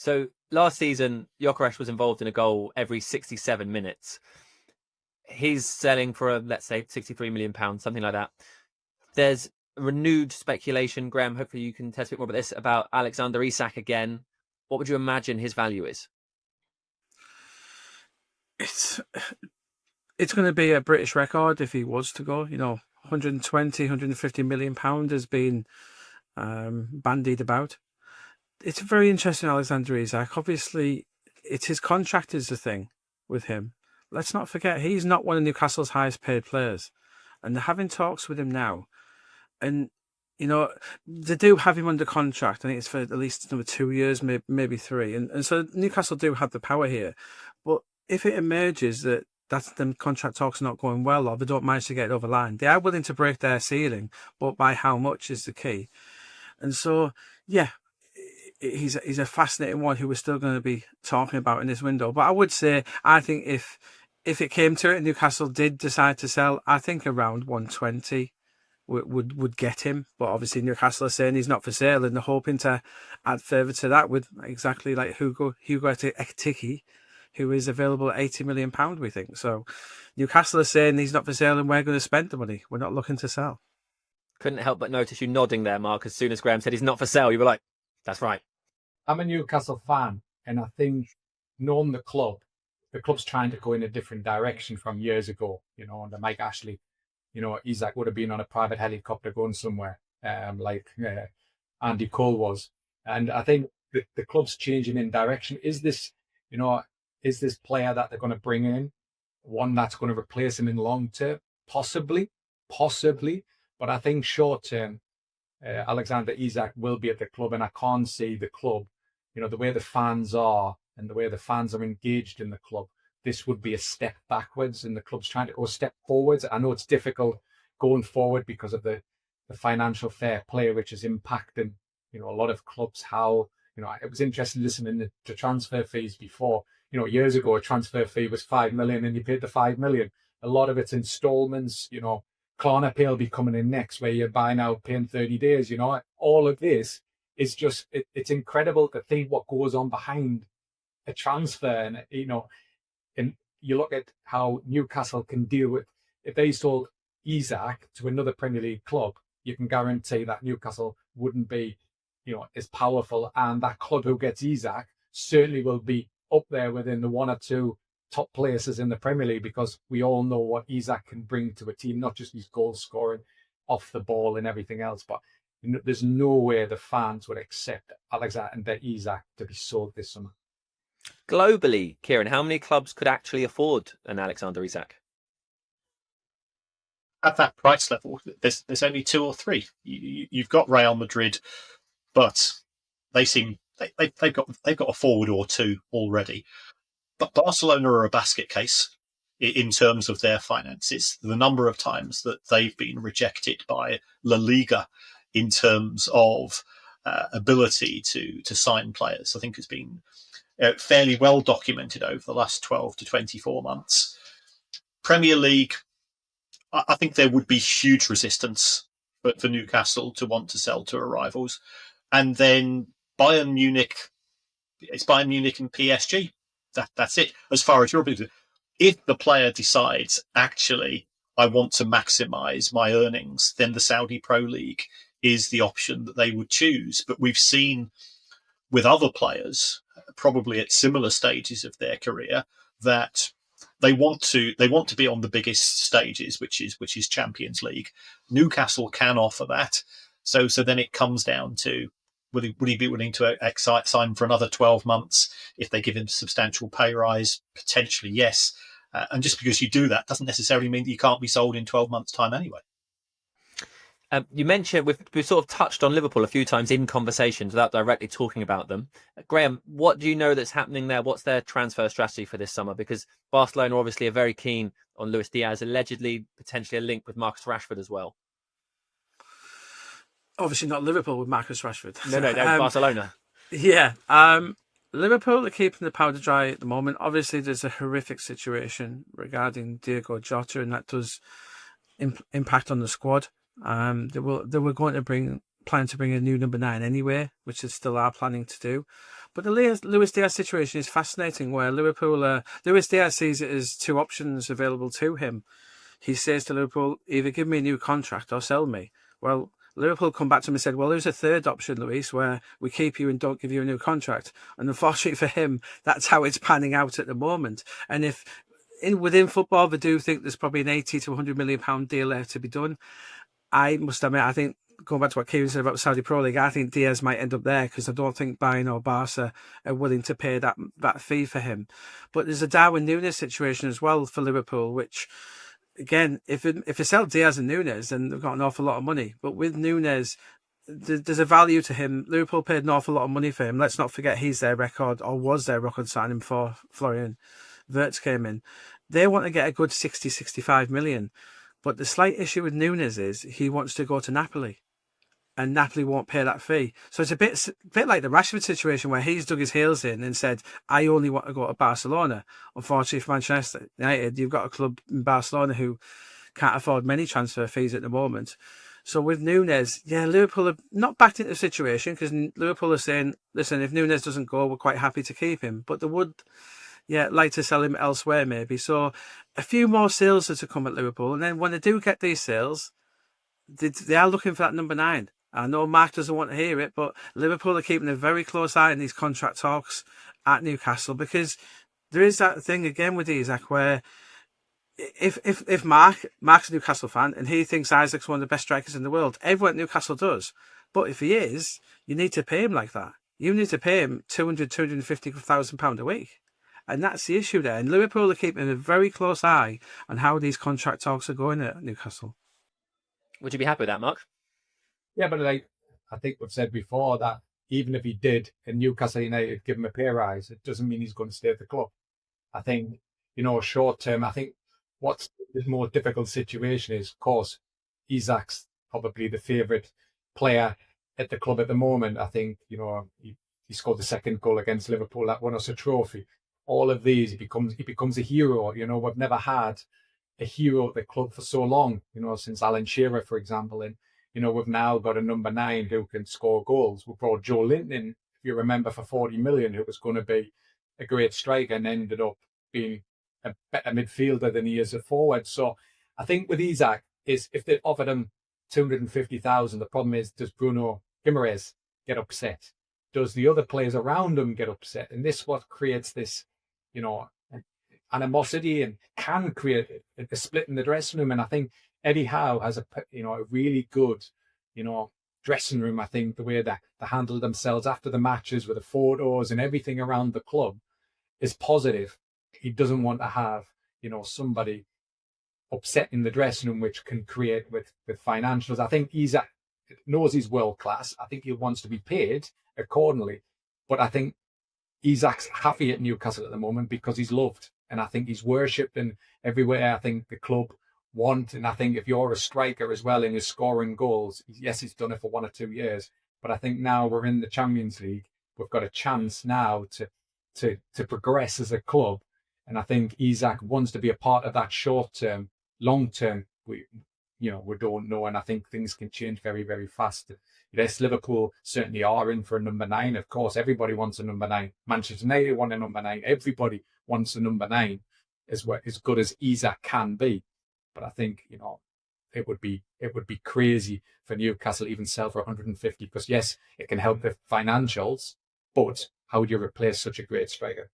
So last season, Gyökeres was involved in a goal every 67 minutes. He's selling for, let's say, £63 million, something like that. There's renewed speculation, Graeme, hopefully you can tell us a bit more about this, about Alexander Isak again. What would you imagine his value is? It's going to be a British record if he was to go. 120, 150 million pound has been bandied about. It's very interesting, Alexander Isak. Obviously, it's his contract is the thing with him. Let's not forget, he's not one of Newcastle's highest paid players. And they're having talks with him now. And, they do have him under contract. I think it's for at least another 2 years, maybe 3. And so Newcastle do have the power here. But if it emerges that the contract talks are not going well, or they don't manage to get it over the line, they are willing to break their ceiling, but by how much is the key. And so, yeah, he's a fascinating one who we're still going to be talking about in this window. But I would say, I think if it came to it and Newcastle did decide to sell, I think around 120 would get him. But obviously Newcastle are saying he's not for sale, and they're hoping to add further to that with exactly like Hugo Ekitike, who is available at £80 million, we think. So Newcastle are saying he's not for sale and we're going to spend the money. We're not looking to sell. Couldn't help but notice you nodding there, Mark. As soon as Graeme said he's not for sale, you were like, that's right. I'm a Newcastle fan, and I think knowing the club's trying to go in a different direction from years ago, under Mike Ashley. Isak would have been on a private helicopter going somewhere, like Andy Cole was. And I think the club's changing in direction. Is this player that they're going to bring in one that's going to replace him in long term? Possibly. But I think short term, Alexander Isak will be at the club, and I can't see the club, the way the fans are and the way the fans are engaged in the club. This would be a step backwards, and the club's trying to go a step forwards. I know it's difficult going forward because of the financial fair play, which is impacting, a lot of clubs. How, it was interesting listening to transfer fees before. Years ago, a transfer fee was 5 million and you paid the 5 million. A lot of it's installments, Klarna Pay will be coming in next, where you buy now, paying 30 days, all of this is just, it's incredible to think what goes on behind a transfer. And, and you look at how Newcastle can deal with, if they sold Isak to another Premier League club, you can guarantee that Newcastle wouldn't be, as powerful. And that club who gets Isak certainly will be up there within the 1 or 2 top places in the Premier League, because we all know what Isak can bring to a team, not just his goal scoring, off the ball and everything else. But there's no way the fans would accept Alexander Isak to be sold this summer. Globally, Kieran, how many clubs could actually afford an Alexander Isak? At that price level, there's only 2 or 3. You've got Real Madrid, but they've got a forward or 2 already. But Barcelona are a basket case in terms of their finances. The number of times that they've been rejected by La Liga in terms of ability to sign players, I think has been fairly well documented over the last 12 to 24 months. Premier League, I think there would be huge resistance for Newcastle to want to sell to rivals. And then Bayern Munich, it's Bayern Munich and PSG. That's it. As far as you're concerned, if the player decides, actually, I want to maximise my earnings, then the Saudi Pro League is the option that they would choose. But we've seen with other players, probably at similar stages of their career, that they want to be on the biggest stages, which is Champions League. Newcastle can offer that. So then it comes down to, would he be willing to sign for another 12 months if they give him a substantial pay rise? Potentially, yes. And just because you do that doesn't necessarily mean that you can't be sold in 12 months' time anyway. You mentioned, we've sort of touched on Liverpool a few times in conversations without directly talking about them. Graeme, what do you know that's happening there? What's their transfer strategy for this summer? Because Barcelona obviously are very keen on Luis Diaz, allegedly potentially a link with Marcus Rashford as well. Obviously not Liverpool with Marcus Rashford. No, Barcelona. Yeah. Liverpool are keeping the powder dry at the moment. Obviously, there's a horrific situation regarding Diogo Jota, and that does impact on the squad. They were going to bring planning to bring a new number 9 anyway, which is still are planning to do. But the Luis Diaz situation is fascinating, where Luis Diaz sees it as 2 options available to him. He says to Liverpool, either give me a new contract or sell me. Well, Liverpool come back to him and said, well, there's a third option, Luis, where we keep you and don't give you a new contract. And unfortunately for him, that's how it's panning out at the moment. And if within football, they do think there's probably an 80 to 100 million pound deal there to be done, I must admit, I think, going back to what Kieran said about Saudi Pro League, I think Diaz might end up there, because I don't think Bayern or Barca are willing to pay that fee for him. But there's a Darwin Núñez situation as well for Liverpool, which, again, if you sell Diaz and Núñez, then they've got an awful lot of money. But with Núñez, there's a value to him. Liverpool paid an awful lot of money for him. Let's not forget he's their record, or was their record signing before Florian Wirtz came in. They want to get a good 60, 65 million. But the slight issue with Núñez is he wants to go to Napoli, and Napoli won't pay that fee. So it's a bit like the Rashford situation, where he's dug his heels in and said, I only want to go to Barcelona. Unfortunately for Manchester United, you've got a club in Barcelona who can't afford many transfer fees at the moment. So with Núñez, yeah, Liverpool have not backed into the situation, because Liverpool are saying, listen, if Núñez doesn't go, we're quite happy to keep him. But they would, like to sell him elsewhere maybe. So a few more sales are to come at Liverpool. And then when they do get these sales, they are looking for that number 9. I know Mark doesn't want to hear it, but Liverpool are keeping a very close eye on these contract talks at Newcastle, because there is that thing again with Isak, where if Mark's a Newcastle fan and he thinks Isak's one of the best strikers in the world, everyone at Newcastle does. But if he is, you need to pay him like that. You need to pay him £250,000 a week. And that's the issue there. And Liverpool are keeping a very close eye on how these contract talks are going at Newcastle. Would you be happy with that, Mark? Yeah, but I think we've said before that even if he did and Newcastle United give him a pay rise, it doesn't mean he's going to stay at the club. I think, short term, I think what's the more difficult situation is, of course, Isak's probably the favourite player at the club at the moment. I think, he scored the second goal against Liverpool, that won us a trophy. All of these, he becomes a hero. We've never had a hero at the club for so long, since Alan Shearer, for example. And, we've now got a number 9 who can score goals. We brought Joe Linton in, if you remember, for 40 million, who was going to be a great striker and ended up being a better midfielder than he is a forward. So I think with Isak, is if they offered him 250,000, the problem is, does Bruno Guimaraes get upset? Does the other players around him get upset? And this what creates this, animosity, and can create a split in the dressing room. And I think Eddie Howe has a really good, dressing room. I think the way that they handle themselves after the matches with the photos and everything around the club is positive. He doesn't want to have, somebody upset in the dressing room, which can create with financials. I think Isak knows he's world class. I think he wants to be paid accordingly. But I think Isak's happy at Newcastle at the moment because he's loved. And I think he's worshipped, and everywhere I think the club want. And I think if you're a striker as well and you're scoring goals, yes, he's done it for 1 or 2 years. But I think now we're in the Champions League, we've got a chance now to progress as a club. And I think Isak wants to be a part of that short term. Long term, we don't know. And I think things can change very, very fast. Yes, Liverpool certainly are in for a number 9. Of course, everybody wants a number 9. Manchester United want a number 9. Everybody wants a number 9 as good as Isak can be. But I think, it would be crazy for Newcastle even sell for 150, because yes, it can help the financials, but how would you replace such a great striker?